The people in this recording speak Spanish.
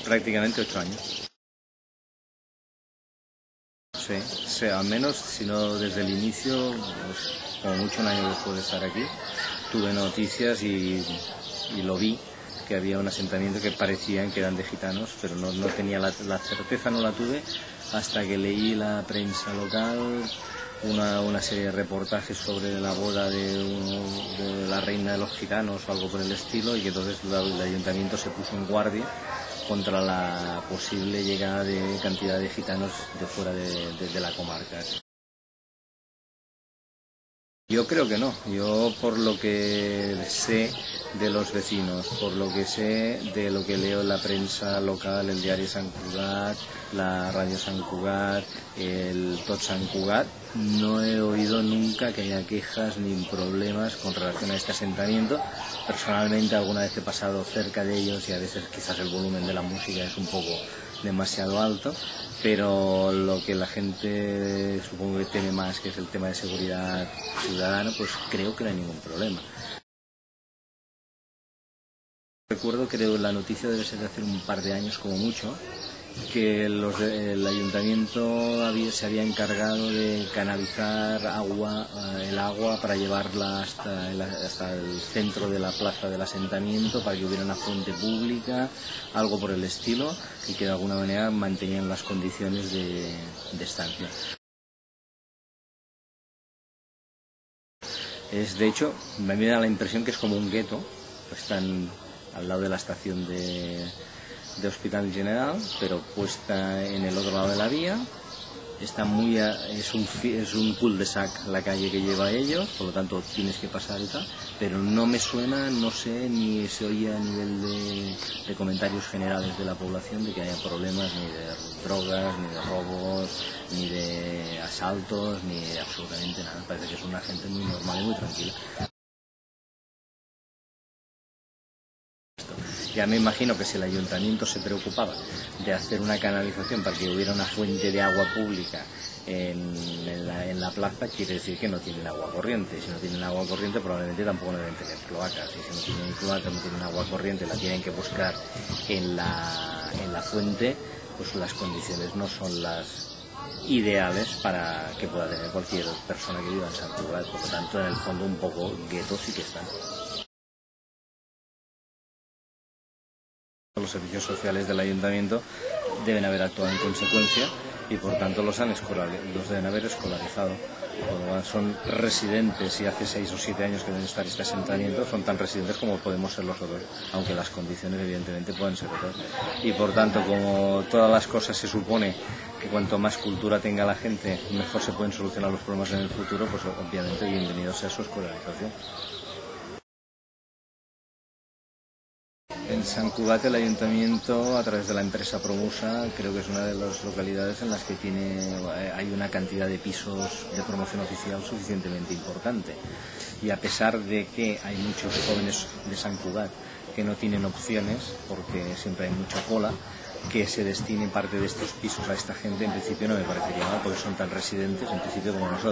prácticamente 8 años. Sí, al menos, si no desde el inicio, pues, como mucho un año después de estar aquí, tuve noticias y lo vi, que había un asentamiento que parecían que eran de gitanos, pero no tenía la certeza, no la tuve, hasta que leí la prensa local, una serie de reportajes sobre la boda de la reina de los gitanos o algo por el estilo, y que entonces el ayuntamiento se puso en guardia contra la posible llegada de cantidad de gitanos de fuera de la comarca. Yo creo que no. Yo, por lo que sé de los vecinos, por lo que sé de lo que leo en la prensa local, el diario Sant Cugat, la radio Sant Cugat, el Tot Sant Cugat, no he oído nunca que haya quejas ni problemas con relación a este asentamiento. Personalmente, alguna vez he pasado cerca de ellos y a veces quizás el volumen de la música es un poco demasiado alto, pero lo que la gente supongo que teme más, que es el tema de seguridad ciudadana, pues creo que no hay ningún problema. Recuerdo, creo, la noticia debe ser de hace un par de años como mucho, que el ayuntamiento se había encargado de canalizar el agua para llevarla hasta el centro de la plaza del asentamiento, para que hubiera una fuente pública, algo por el estilo, y que de alguna manera mantenían las condiciones de estancia. De hecho, me da la impresión que es como un gueto, están al lado de la estación de Hospital General, pero puesta en el otro lado de la vía. Es un cul-de-sac la calle que lleva a ellos, por lo tanto tienes que pasar y tal, pero no me suena, no sé, ni se oye a nivel de comentarios generales de la población de que haya problemas ni de drogas, ni de robos, ni de asaltos, ni de absolutamente nada. Parece que es una gente muy normal y muy tranquila. Ya me imagino que si el ayuntamiento se preocupaba de hacer una canalización para que hubiera una fuente de agua pública en la plaza, quiere decir que no tienen agua corriente. Si no tienen agua corriente, probablemente tampoco deben tener cloacas. Y si no tienen cloacas, no tienen agua corriente, la tienen que buscar en la fuente, pues las condiciones no son las ideales para que pueda tener cualquier persona que viva en Sant Cugat. Por lo tanto, en el fondo, un poco gueto sí que están. Los servicios sociales del ayuntamiento deben haber actuado en consecuencia y por tanto los deben haber escolarizado. Son residentes y hace 6 o 7 años que deben estar este asentamiento, son tan residentes como podemos ser los otros, aunque las condiciones evidentemente pueden ser otras. Y por tanto, como todas las cosas se supone que cuanto más cultura tenga la gente, mejor se pueden solucionar los problemas en el futuro, pues obviamente bienvenidos a su escolarización. En Sant Cugat el ayuntamiento, a través de la empresa Promusa, creo que es una de las localidades en las que hay una cantidad de pisos de promoción oficial suficientemente importante. Y a pesar de que hay muchos jóvenes de Sant Cugat que no tienen opciones, porque siempre hay mucha cola, que se destine parte de estos pisos a esta gente, en principio no me parecería mal, porque son tan residentes, en principio, como nosotros.